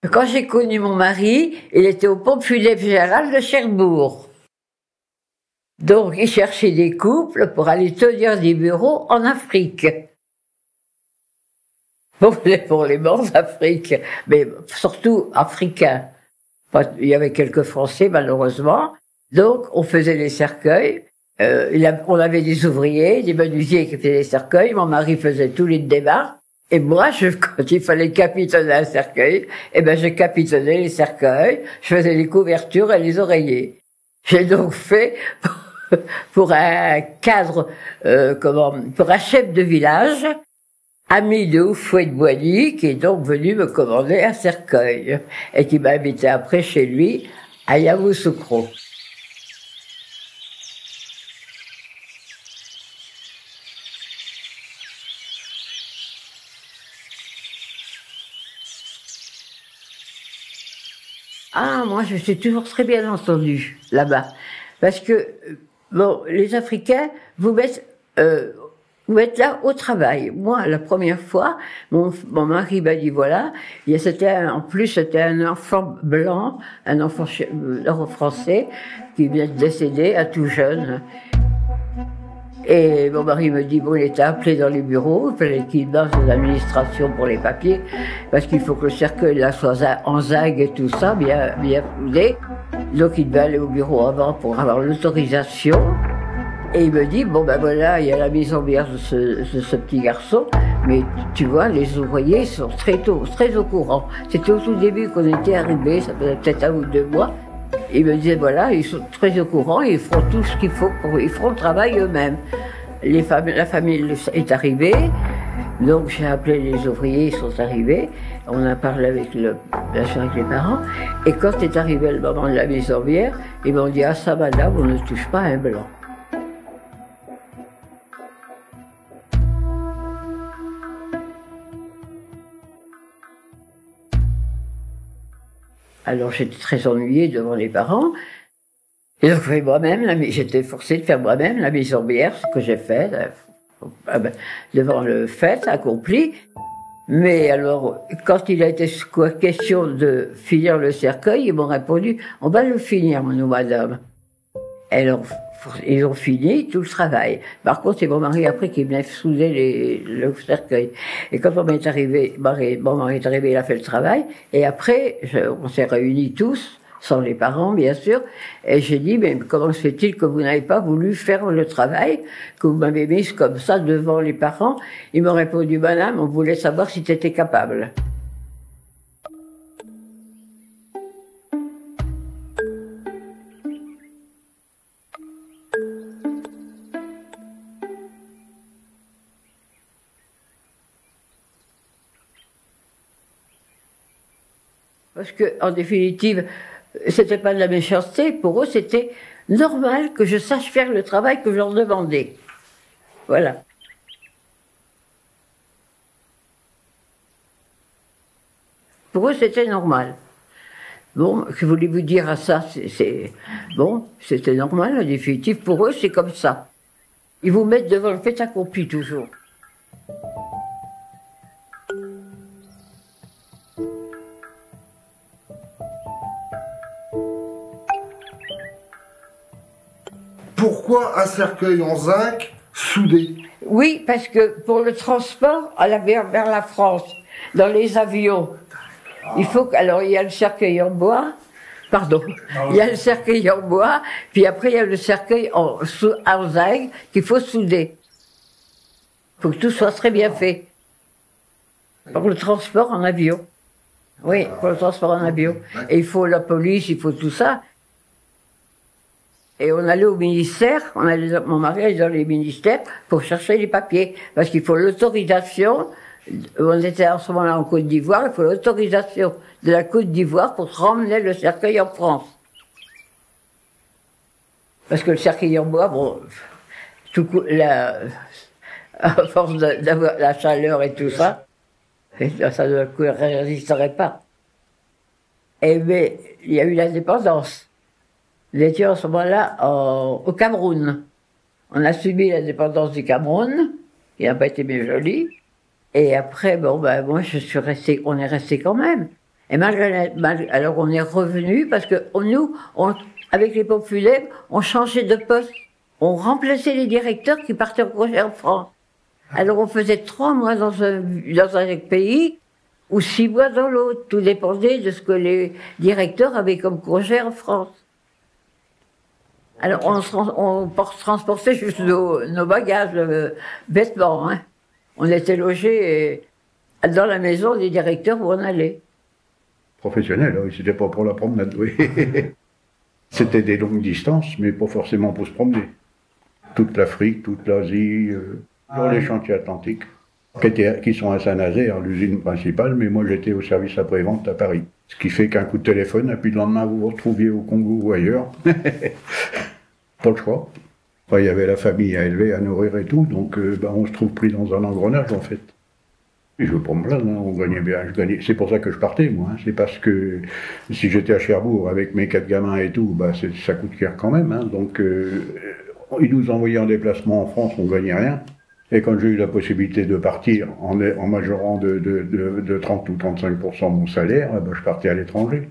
Quand j'ai connu mon mari, il était au pompe funèbre général de Cherbourg. Donc, il cherchait des couples pour aller tenir des bureaux en Afrique. Pour les morts d'Afrique, mais surtout africains. Il y avait quelques Français, malheureusement. Donc, on faisait les cercueils. On avait des ouvriers, des menuisiers qui faisaient les cercueils. Mon mari faisait tous les démarches. Et moi, quand il fallait capitonner un cercueil, je capitonnais les cercueils. Je faisais les couvertures et les oreillers. J'ai donc fait, pour un cadre, pour un chef de village, ami de Houphouët-Boigny, qui est donc venu me commander un cercueil, et qui m'a invité après chez lui, à Yamoussoukro. Ah, moi, je suis toujours très bien entendue, là-bas. Parce que, bon, les Africains vous mettent là au travail. Moi, la première fois, mon mari m'a dit, voilà, en plus, c'était un enfant blanc, un enfant français, qui vient de décéder à tout jeune. Et mon mari me dit, bon, il était appelé dans les bureaux, il fallait qu'il danse aux administrations pour les papiers, parce qu'il faut que le cercueil là soit en zinc et tout ça, bien soudé. Donc il devait aller au bureau avant pour avoir l'autorisation. Et il me dit, bon ben voilà, il y a la mise en bière de ce petit garçon, mais tu vois, les ouvriers sont très au courant. C'était au tout début qu'on était arrivés, ça faisait peut-être 1 ou 2 mois. Il me disait, voilà, ils sont très au courant, ils feront tout ce qu'il faut, ils feront le travail eux-mêmes. La famille est arrivée, donc j'ai appelé les ouvriers, ils sont arrivés, on a parlé bien sûr avec les parents, et quand est arrivé le moment de la mise en bière, ils m'ont dit, ah ça madame, on ne touche pas à un blanc. Alors j'étais très ennuyée devant les parents. Et donc j'étais forcée de faire moi-même la mise en bière, ce que j'ai fait, devant le fait accompli. Mais alors, quand il a été question de finir le cercueil, ils m'ont répondu, on va le finir, nous, madame. Et alors, ils ont fini tout le travail. Par contre, c'est mon mari après qui venait souder le cercueil. Et quand mon mari est arrivé, il a fait le travail. Et après, on s'est réunis tous, sans les parents, bien sûr. Et j'ai dit, mais comment se fait-il que vous n'avez pas voulu faire le travail, que vous m'avez mise comme ça devant les parents? Ils m'ont répondu, madame, on voulait savoir si tu étais capable. Parce que, en définitive, c'était pas de la méchanceté. Pour eux, c'était normal que je sache faire le travail que je leur demandais. Voilà. Pour eux, c'était normal. Bon, que voulez-vous dire à ça? Bon, c'était normal, en définitive. Pour eux, c'est comme ça. Ils vous mettent devant le fait accompli, toujours. Pourquoi un cercueil en zinc soudé? Oui, parce que pour le transport vers la France, dans les avions, il faut alors il y a le cercueil en bois, il y a le cercueil en bois, puis après il y a le cercueil en zinc qu'il faut souder. Il faut que tout soit très bien fait. Pour le transport en avion. Oui, pour le transport en avion. Et il faut la police, il faut tout ça. Et on allait au ministère, mon mari allait dans les ministères pour chercher les papiers, parce qu'il faut l'autorisation, on était en ce moment-là en Côte d'Ivoire, il faut l'autorisation de la Côte d'Ivoire pour ramener le cercueil en France. Parce que le cercueil en bois, bon, à force d'avoir la chaleur et tout ça, ça ne résisterait pas. Et mais il y a eu l'indépendance. Nous étions en ce moment-là au Cameroun. On a subi l'indépendance du Cameroun, qui n'a pas été bien jolie. Et après, bon, ben, moi, je suis restée, on est resté quand même. Et alors on est revenu parce que nous, avec les pompes funèbres, on changeait de poste. On remplaçait les directeurs qui partaient au congé en France. Alors on faisait 3 mois dans un pays ou 6 mois dans l'autre. Tout dépendait de ce que les directeurs avaient comme congé en France. Alors on transportait juste nos bagages, bêtement. Hein. On était logés dans la maison des directeurs où on allait. Professionnel, oui, c'était pas pour la promenade, oui. C'était des longues distances, mais pas forcément pour se promener. Toute l'Afrique, toute l'Asie, dans les chantiers atlantiques, qui sont à Saint-Nazaire, l'usine principale, mais moi j'étais au service après-vente à Paris. Ce qui fait qu'un coup de téléphone, et puis le lendemain vous vous retrouviez au Congo ou ailleurs. Pas le choix. Enfin, il y avait la famille à élever, à nourrir et tout, donc on se trouve pris dans un engrenage en fait. Et je veux pas me plaindre, hein, on gagnait bien, c'est pour ça que je partais moi, hein. C'est parce que si j'étais à Cherbourg avec mes 4 gamins et tout, ça coûte cher quand même, hein. Donc ils nous envoyaient en déplacement en France, on gagnait rien. Et quand j'ai eu la possibilité de partir en majorant de 30 ou 35% mon salaire, je partais à l'étranger. De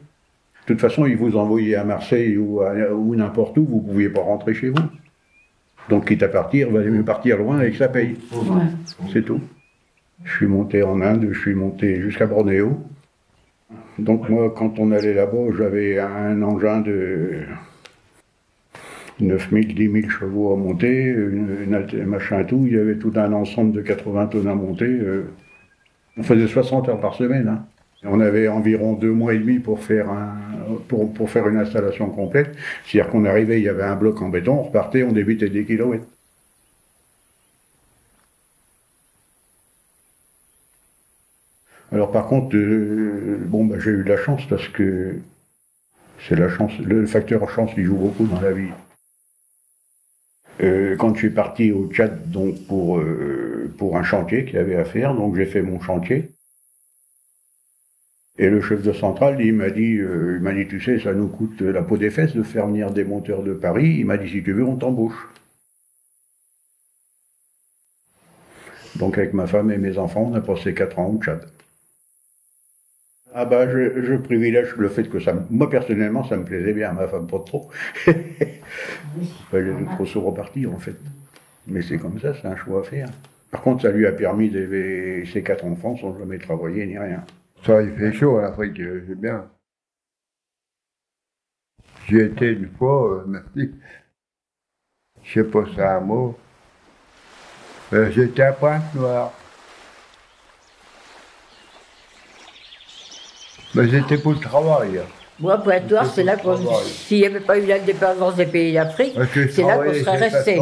toute façon, ils vous envoyaient à Marseille ou n'importe où, vous ne pouviez pas rentrer chez vous. Donc quitte à partir, valait mieux partir loin et que ça paye. Ouais. C'est tout. Je suis monté en Inde, je suis monté jusqu'à Bornéo. Donc moi, quand on allait là-bas, j'avais un engin de 9000, 10 000 chevaux à monter, machin tout. Il y avait tout un ensemble de 80 tonnes à monter. On faisait 60 heures par semaine. Hein. On avait environ 2 mois et demi pour faire une installation complète. C'est-à-dire qu'on arrivait, il y avait un bloc en béton, on repartait, on débitait des kilomètres. Alors par contre, j'ai eu de la chance parce que c'est la chance, le facteur chance il joue beaucoup dans la vie. Quand je suis parti au Tchad donc pour un chantier qu'il y avait à faire, donc j'ai fait mon chantier. Et le chef de centrale, il m'a dit, tu sais, ça nous coûte la peau des fesses de faire venir des monteurs de Paris. Il m'a dit, si tu veux, on t'embauche. Donc avec ma femme et mes enfants, on a passé 4 ans au Tchad. Je privilège le fait que moi personnellement, ça me plaisait bien, ma femme pas trop. Elle est trop souvent repartie en fait. Mais c'est comme ça, c'est un choix à faire. Par contre, ça lui a permis d'élever ses 4 enfants sans jamais travailler ni rien. Ça, il fait chaud en Afrique, c'est bien. J'y étais une fois, merci. Je sais pas si c'est un mot. J'étais à Pointe-Noire. Mais j'étais pour le travail. Moi, Pointe-Noire, c'est là qu'on. S'il n'y avait pas eu l'indépendance des pays d'Afrique, c'est là qu'on serait resté.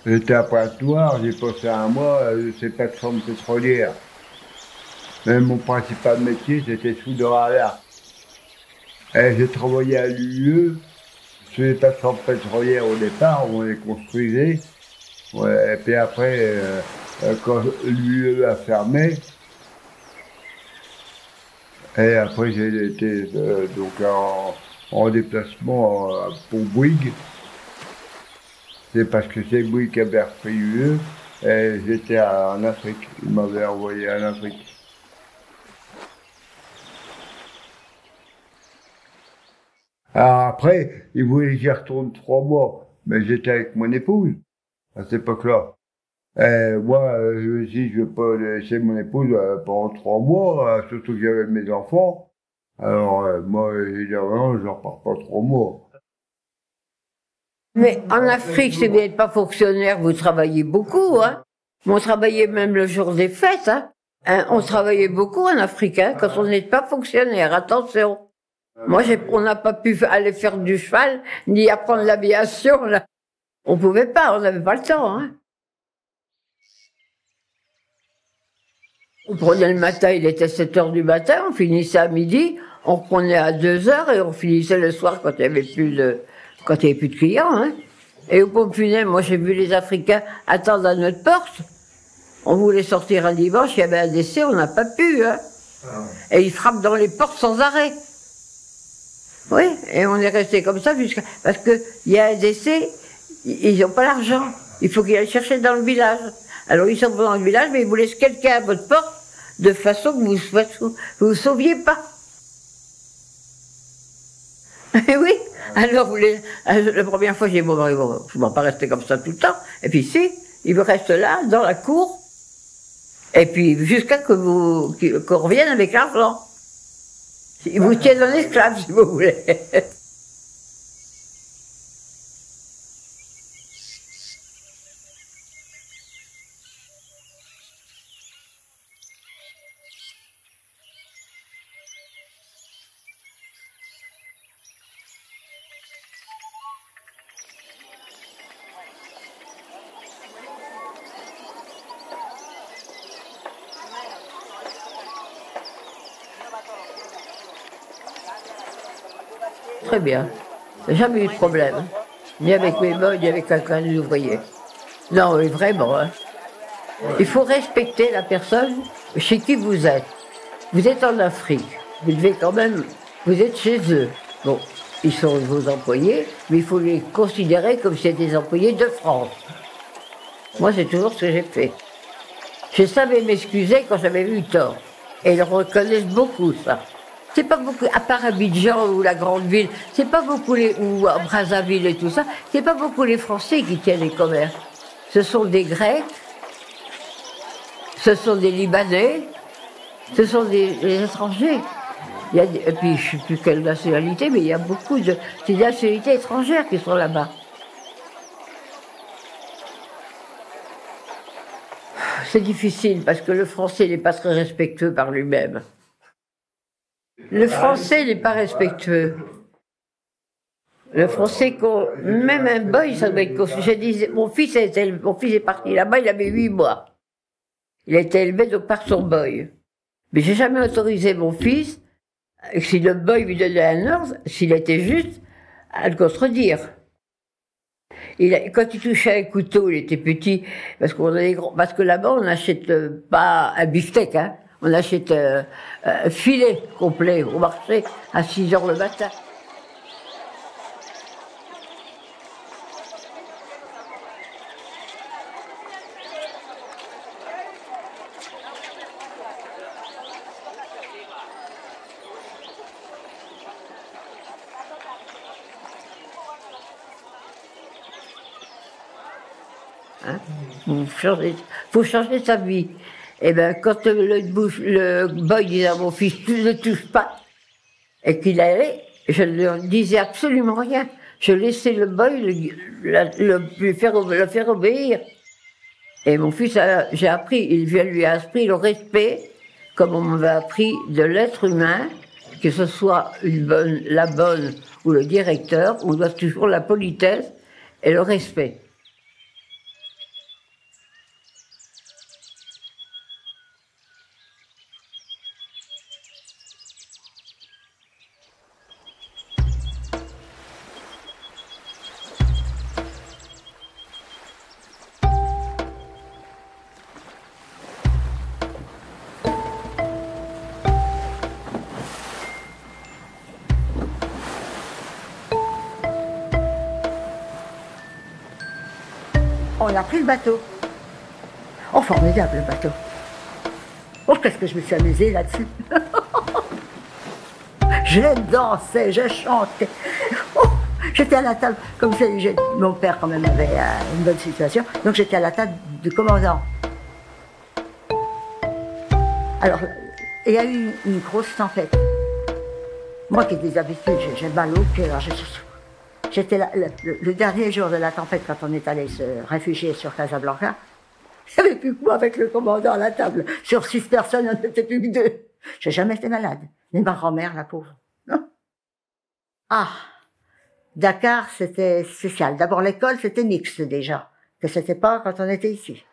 J'étais à Pointe-Noire, j'ai passé un mois ces plateformes pétrolières. Mais mon principal métier, c'était soudeur à l'air. Et j'ai travaillé à l'UE sur les plateformes pétrolières au départ, où on les construisait. Ouais, et puis après, quand l'UE a fermé, et après j'ai été en déplacement pour Bouygues. C'est parce que c'est Bouygues qui avait repris l'UE, et j'étais en Afrique. Ils m'avaient envoyé en Afrique. Alors après, ils voulaient que j'y retourne 3 mois, mais j'étais avec mon épouse à cette époque-là. Et moi, je me suis dit, je ne vais pas laisser mon épouse pendant 3 mois, surtout que j'avais mes enfants. Alors moi, j'ai dit, non, je ne repars pas 3 mois. Mais en Afrique, si vous n'êtes pas fonctionnaire, vous travaillez beaucoup, hein. On travaillait même le jour des fêtes, hein. On travaillait beaucoup en Afrique, hein, quand on n'est pas fonctionnaire, attention. Moi, on n'a pas pu aller faire du cheval, ni apprendre l'aviation, là. On pouvait pas, on n'avait pas le temps, hein. On prenait le matin, il était 7 heures du matin, on finissait à midi, on prenait à 2 heures et on finissait le soir quand il n'y avait plus de clients, hein. Et aux pompes funèbres, moi j'ai vu les Africains attendre à notre porte. On voulait sortir un dimanche, il y avait un décès, on n'a pas pu, hein. Et ils frappent dans les portes sans arrêt. Oui, et on est resté comme ça parce que il y a un décès, ils n'ont pas l'argent. Il faut qu'ils aillent chercher dans le village. Alors ils sont dans le village, mais ils vous laissent quelqu'un à votre porte de façon que vous vous sauviez pas. Et oui, alors la première fois, j'ai dit, bon, je ne vais pas rester comme ça tout le temps. Et puis si, il vous reste là, dans la cour, et puis jusqu'à qu'on revienne avec l'argent. Il vous tient en esclave, si vous voulez. Très bien. J'ai jamais eu de problème. Ni avec mes boys, ni avec quelqu'un des ouvriers. Non, oui, vraiment. Hein. Il faut respecter la personne chez qui vous êtes. Vous êtes en Afrique. Vous devez quand même... Vous êtes chez eux. Bon, ils sont vos employés, mais il faut les considérer comme si c'était des employés de France. Moi, c'est toujours ce que j'ai fait. Je savais m'excuser quand j'avais eu tort. Et ils reconnaissent beaucoup, ça. C'est pas beaucoup, à part Abidjan ou la grande ville, c'est pas beaucoup ou Brazzaville et tout ça, c'est pas beaucoup les Français qui tiennent les commerces. Ce sont des Grecs, ce sont des Libanais, ce sont des étrangers. Et puis je ne sais plus quelle nationalité, mais il y a beaucoup de nationalités étrangères qui sont là-bas. C'est difficile parce que le français n'est pas très respectueux par lui-même. Le français n'est pas respectueux. Le français, même un boy, ça doit être... Je disais, mon fils est parti là-bas, il avait 8 mois. Il a été élevé par son boy. Mais j'ai jamais autorisé mon fils, si le boy lui donnait un ordre, s'il était juste, à le contredire. Quand il touchait un couteau, il était petit, parce que là-bas, on n'achète pas un beefsteak, hein. On achète un filet complet au marché à 6 h le matin. Hein? Faut changer sa vie. Et bien, quand le boy disait à mon fils, tu ne touches pas, et qu'il allait, je ne lui disais absolument rien. Je laissais le boy le faire obéir. Et mon fils, j'ai appris, lui a appris le respect, comme on m'avait appris de l'être humain, que ce soit la bonne ou le directeur, on doit toujours la politesse et le respect. On a pris le bateau. Oh, formidable le bateau. Oh, qu'est-ce que je me suis amusée là-dessus. Je dansais, je chantais. Oh, j'étais à la table, comme mon père quand même avait une bonne situation, donc j'étais à la table du commandant. Alors, il y a eu une grosse tempête. Moi qui ai des habitudes, j'ai mal au cœur. J'étais là, le dernier jour de la tempête, quand on est allé se réfugier sur Casablanca, il n'y avait plus que moi avec le commandant à la table. Sur 6 personnes, on n'était plus que 2. J'ai jamais été malade. Ni ma grand-mère, la pauvre. Non. Ah, Dakar, c'était spécial. D'abord, l'école, c'était mixte déjà. Que c'était pas quand on était ici.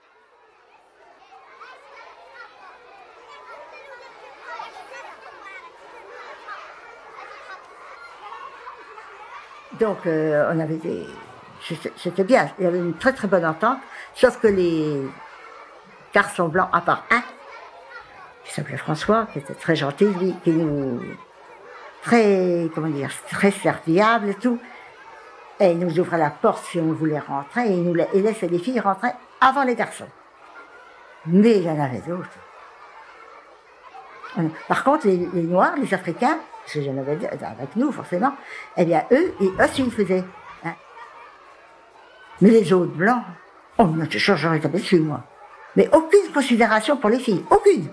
Donc, on avait c'était bien, il y avait une très très bonne entente, sauf que les garçons blancs, à part un, qui s'appelait François, qui était très gentil, lui, qui nous... très, comment dire, très serviable et tout, et il nous ouvrait la porte si on voulait rentrer, et il laissait les filles rentrer avant les garçons. Mais il y en avait d'autres. Par contre, les Noirs, les Africains, parce que j'en avais avec nous forcément, eh bien eux aussi ils faisaient. Hein. Mais les autres blancs, oh non, j'aurais tapé dessus moi. Mais aucune considération pour les filles, aucune.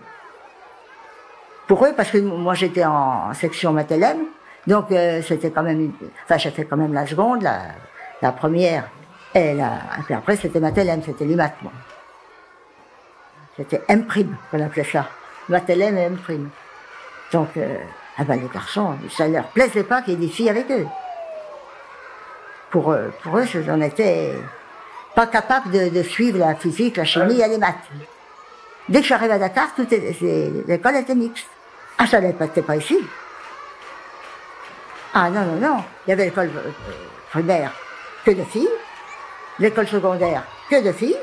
Pour eux, parce que moi j'étais en section Mathelem, donc c'était quand même, enfin j'ai fait quand même la seconde, la première, et puis après c'était Mathelem, c'était l'UMAT. Bon. C'était M', qu'on appelait ça. Mathelem et M'. Donc, ah ben les garçons, ça leur plaisait pas qu'il y ait des filles avec eux. Pour eux, on était pas capable de suivre la physique, la chimie et les maths. Dès que j'arrive à Dakar, l'école était mixte. Ah, ça n'était pas ici. Ah non, non, non. Il y avait l'école primaire que de filles, l'école secondaire que de filles,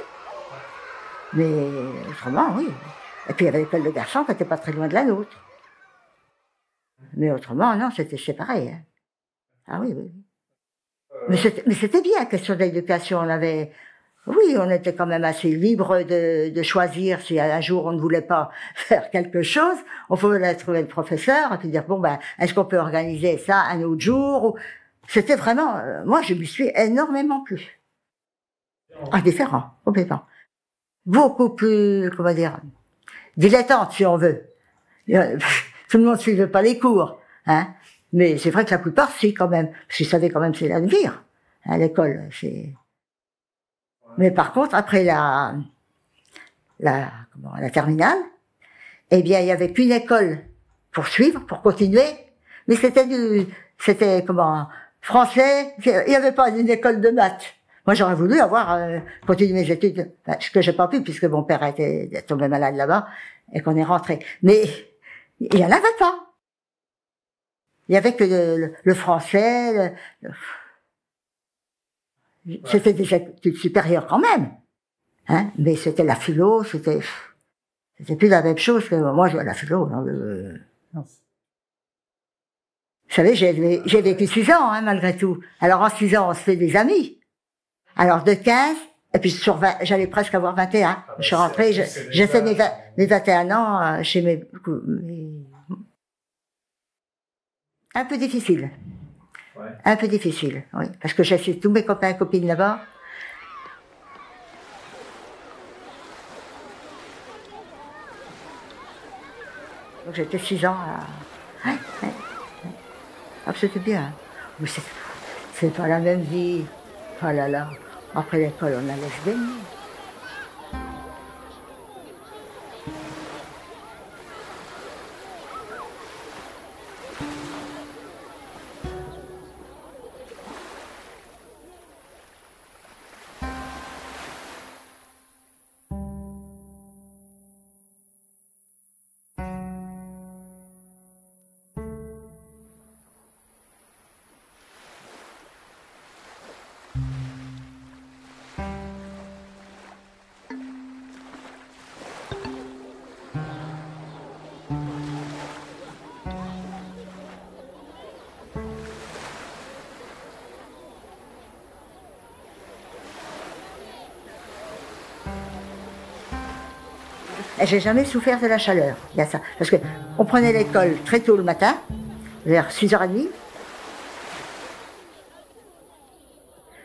mais autrement, oui. Et puis il y avait l'école de garçons qui n'était pas très loin de la nôtre. Mais autrement, non, c'était séparé. Hein. Ah oui, oui. Mais c'était bien, question d'éducation. On avait, oui, on était quand même assez libre de choisir si un jour on ne voulait pas faire quelque chose. On pouvait aller trouver le professeur et puis dire, bon, ben, est-ce qu'on peut organiser ça un autre jour? C'était vraiment, moi, je me suis énormément plu. Ah, différent, complètement. Beaucoup plus, comment dire, dilettante, si on veut. Tout le monde ne suivait pas les cours, hein. Mais c'est vrai que la plupart, si, quand même. Parce qu'ils savaient quand même c'est là de vivre. À l'école, c'est... Mais par contre, après la terminale, eh bien, il y avait qu'une école pour suivre, pour continuer. Mais c'était français, il n'y avait pas une école de maths. Moi, j'aurais voulu continué mes études, ce que j'ai pas pu, puisque mon père était tombé malade là-bas, et qu'on est rentré. Mais, il n'y en avait pas. Il y avait que le français, c'était des études supérieures quand même. Hein, mais c'était la philo, c'était plus la même chose que moi, la philo, non. Vous savez, j'ai vécu 6 ans, hein, malgré tout. Alors, en 6 ans, on se fait des amis. Alors, de 15, et puis sur 20, j'allais presque avoir 21. Je suis rentrée, j'ai fait mes 21 ans chez mes... Un peu difficile. Ouais. Un peu difficile, oui. Parce que j'ai fait tous mes copains et copines là-bas. Donc j'étais 6 ans à... Ouais. Ah, c'était bien. Mais c'est pas la même vie. Oh là là. Après l'école, on allait se baigner. Et j'ai jamais souffert de la chaleur, il y a ça. Parce que on prenait l'école très tôt le matin, vers 6h30,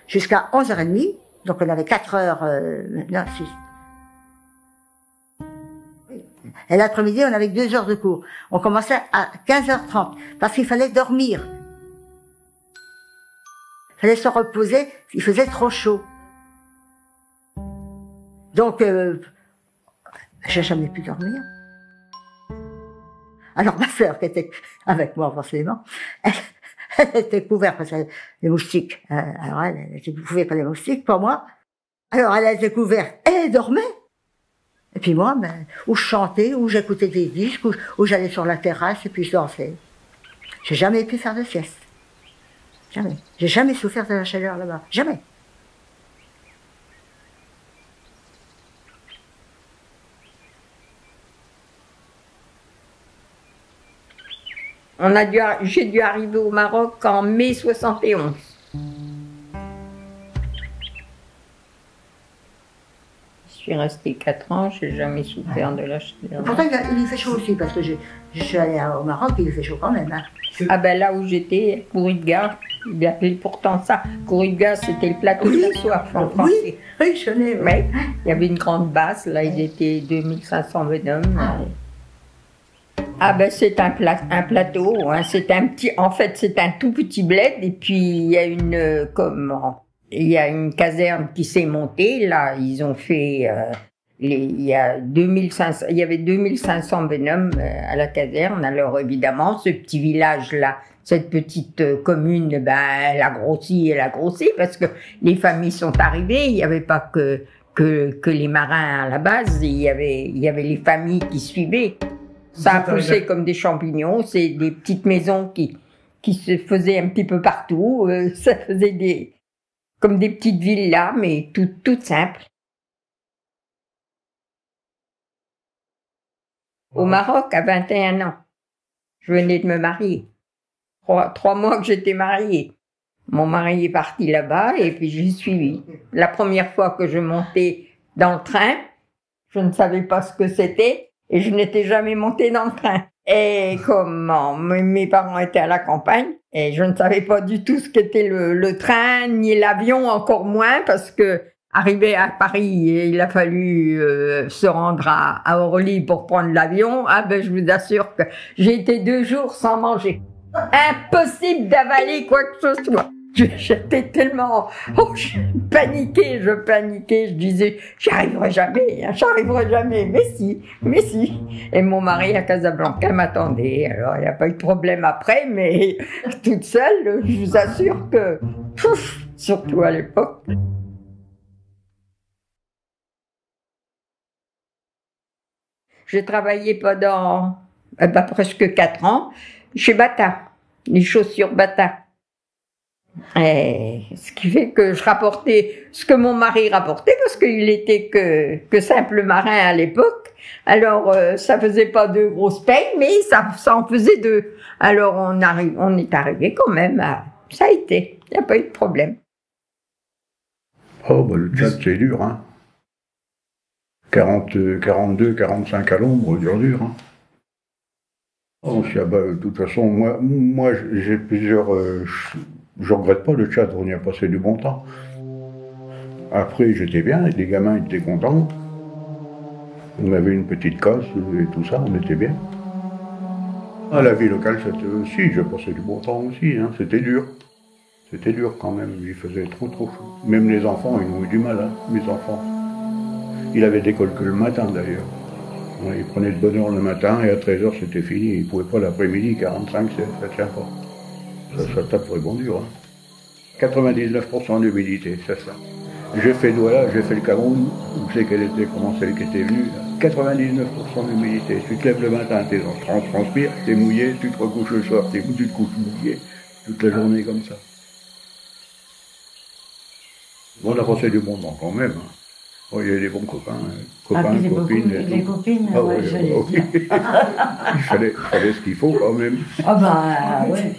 jusqu'à 11h30, donc on avait 4 heures, non, 6. Et l'après-midi, on avait 2 heures de cours. On commençait à 15h30, parce qu'il fallait dormir. Il fallait se reposer, il faisait trop chaud. Donc, j'ai jamais pu dormir. Alors ma sœur, qui était avec moi forcément, elle était couverte par les moustiques. Alors elle était couverte par les moustiques, pas moi. Alors elle était couverte et elle dormait. Et puis moi, ou je chantais, ou j'écoutais des disques, ou j'allais sur la terrasse et puis je dansais. J'ai jamais pu faire de sieste. Jamais. J'ai jamais souffert de la chaleur là-bas. Jamais. J'ai dû arriver au Maroc en mai 71. Je suis restée 4 ans, j'ai jamais souffert de la chaleur. Pourtant, il y fait chaud aussi, parce que je suis allée au Maroc, il fait chaud quand même. Hein. Ah ben là où j'étais, Khouribga, il y avait pourtant ça. Khouribga, c'était le plateau de la soif en français. Oui, je connais. Oui, il y avait une grande base, là ils étaient 2500 bonhommes. Ah ben c'est un plateau, hein, c'est un petit, en fait c'est un tout petit bled et puis il y a il y a une caserne qui s'est montée, là ils ont fait, il y avait 2500 bonhommes à la caserne, alors évidemment ce petit village-là, cette petite commune, ben elle a grossi parce que les familles sont arrivées, il n'y avait pas que les marins à la base, il y avait les familles qui suivaient. Ça a poussé comme des champignons, c'est des petites maisons qui se faisaient un petit peu partout, ça faisait comme des petites villas, mais toutes simples. Au Maroc, à 21 ans, je venais de me marier. 3 mois que j'étais mariée. Mon mari est parti là-bas et puis j'ai suivi. La première fois que je montais dans le train, je ne savais pas ce que c'était. Et je n'étais jamais montée dans le train. Et comment mes parents étaient à la campagne, et je ne savais pas du tout ce qu'était le train, ni l'avion, encore moins, parce que arrivé à Paris, il a fallu se rendre à Orly pour prendre l'avion. Ah ben je vous assure que j'ai été 2 jours sans manger. Impossible d'avaler quoi que ce soit. J'étais tellement, je paniquais, je disais, j'y arriverai jamais, mais si. Et mon mari à Casablanca m'attendait, alors il n'y a pas eu de problème après, mais toute seule, je vous assure que, surtout à l'époque. J'ai travaillé pendant presque 4 ans chez Bata, les chaussures Bata. Et ce qui fait que je rapportais ce que mon mari rapportait, parce qu'il était que simple marin à l'époque. Alors, ça faisait pas de grosses payes, mais ça en faisait 2. Alors, on est arrivé quand même ça a été. Il n'y a pas eu de problème. Oh, bah le Tchad, c'est dur, hein. 42, 45 à l'ombre, dur, hein. Oh, de toute façon, moi j'ai plusieurs... je regrette pas le Tchad, on y a passé du bon temps. Après, j'étais bien, les gamins étaient contents. On avait une petite casse et tout ça, on était bien. À la vie locale, c'était aussi, j'ai passé du bon temps aussi, hein. C'était dur. C'était dur quand même, il faisait trop chaud. Même les enfants, ils ont eu du mal, hein, mes enfants. Il avait d'école que le matin d'ailleurs. Il prenait de bonne heure le matin et à 13h c'était fini. Il ne pouvait pas l'après-midi, 45, ça tient pas. Ça tape vraiment dur. Hein. 99% d'humidité, c'est ça. J'ai fait le Cameroun, vous savez comment celle qui était venue. 99% d'humidité. Tu te lèves le matin, tu transpires, tu es mouillé, tu te recouches le soir, tu te couches mouillé. Toute la journée comme ça. Bon, on a passé du bon temps quand même. Hein. Oh, il y a des bons copains, copines. Les copines, ah, ouais, je l'ai dit. Il fallait ce qu'il faut quand même. Ah bah, ouais.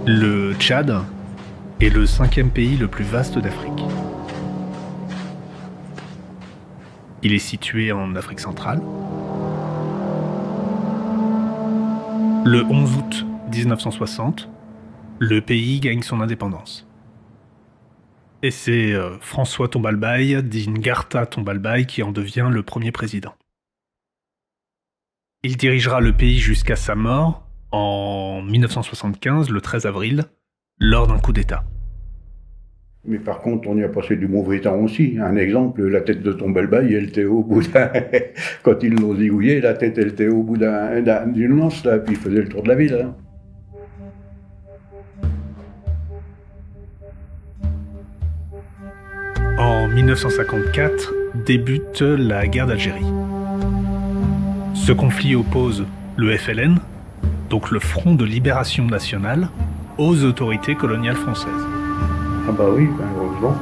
Le Tchad est le 5e pays le plus vaste d'Afrique. Il est situé en Afrique centrale. Le 11 août 1960, le pays gagne son indépendance. Et c'est François Tombalbaye, dit Ngarta Tombalbaye, qui en devient le premier président. Il dirigera le pays jusqu'à sa mort, en 1975, le 13 avril, lors d'un coup d'État. Mais par contre, on y a passé du mauvais temps aussi. Un exemple, la tête de Tombalbaye, elle était au bout d'un... Quand ils l'ont zigouillé, la tête, elle était au bout d'une lance, là, puis il faisait le tour de la ville. Hein. En 1954, débute la guerre d'Algérie. Ce conflit oppose le FLN, donc le Front de Libération Nationale, aux autorités coloniales françaises. Ah bah oui, ben heureusement.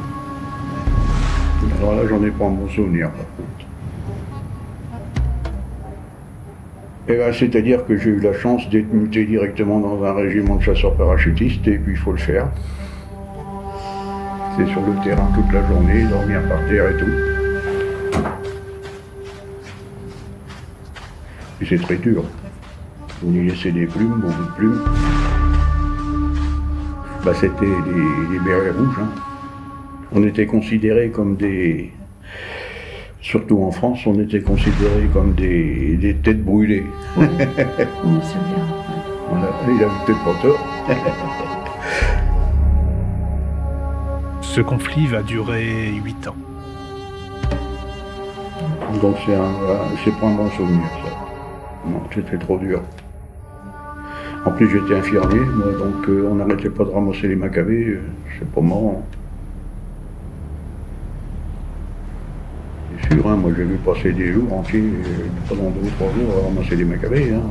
Alors là, j'en ai pas un bon souvenir, par contre. Et ben, c'est-à-dire que j'ai eu la chance d'être muté directement dans un régiment de chasseurs parachutistes, et puis il faut le faire. C'est sur le terrain toute la journée, dormir par terre et tout. Et c'est très dur. On y laissait des plumes, beaucoup de plumes. Bah, c'était les bérets rouges. Hein. On était considérés comme des... Surtout en France, on était considérés comme des têtes brûlées. Oui, c'est bien. Il avait peut-être pas tort. Ce conflit va durer 8 ans. Donc c'est pas un bon souvenir, ça. Non, c'était trop dur. En plus, j'étais infirmier, moi, donc on n'arrêtait pas de ramasser les macabées, c'est pas marrant. C'est sûr, hein, moi j'ai vu passer des jours entiers, pendant 2 ou 3 jours, à ramasser les macabées. Hein.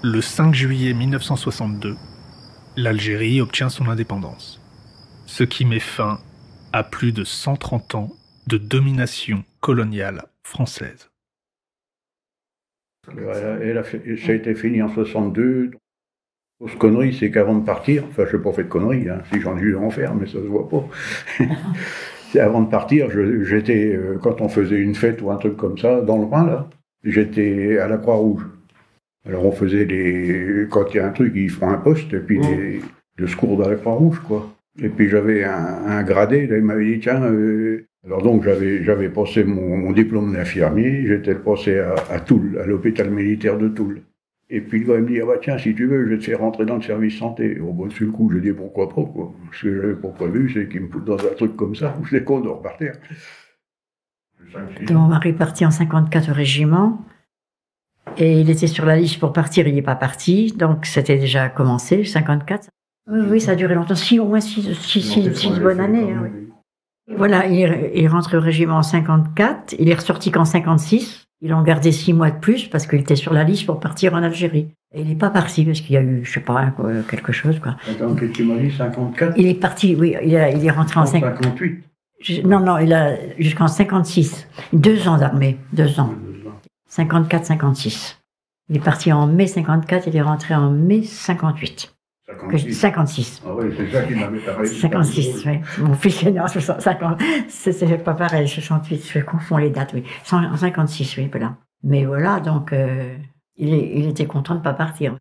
Le 5 juillet 1962, l'Algérie obtient son indépendance, ce qui met fin à plus de 130 ans de domination coloniale française. Ça a été fini en 62. Grosse connerie, c'est qu'avant de partir, enfin, je n'ai pas fait de conneries, hein, si j'en ai eu à en faire, mais ça se voit pas. C'est avant de partir, j'étais, quand on faisait une fête ou un truc comme ça, dans le coin, là, j'étais à la Croix-Rouge. Alors on faisait quand il y a un truc, ils font un poste, et puis le secours de la Croix-Rouge, quoi. Et puis j'avais un gradé, là, il m'avait dit, tiens, alors donc j'avais passé mon diplôme d'infirmier, j'étais passé à Toul, à l'hôpital militaire de Toul. Et puis le gars il me dit, ah bah tiens, si tu veux, je vais te faire rentrer dans le service santé. Au bout sur le coup, j'ai dit, pourquoi pas, quoi. Ce que j'avais pas prévu, c'est qu'il me fout dans un truc comme ça, où c'est con de repartir. Mon mari est parti en 54 au régiment, et il était sur la liste pour partir, il n'est pas parti, donc c'était déjà commencé, 54. Oui, ça a duré longtemps, au moins 6 bonnes années. Hein, oui. Voilà, il est rentré au régiment en 54, il est ressorti qu'en 56. Ils l'ont gardé 6 mois de plus parce qu'il était sur la liste pour partir en Algérie. Et il n'est pas parti parce qu'il y a eu, je sais pas, quelque chose, quoi. Attends, qu'est-ce que tu m'as dit, 54? Il est parti, oui, il est rentré en 58. Non, il a jusqu'en 56. 2 ans d'armée, 2 ans. 54-56. Il est parti en mai 54, il est rentré en mai 58. 56. Ah oui, c'est ça qui m'avait parlé. 56, oui. Mon fils est né en 50. C'est pas pareil, 68, je confonds les dates, oui. En 56, oui, voilà. Mais voilà, donc, il était content de ne pas partir.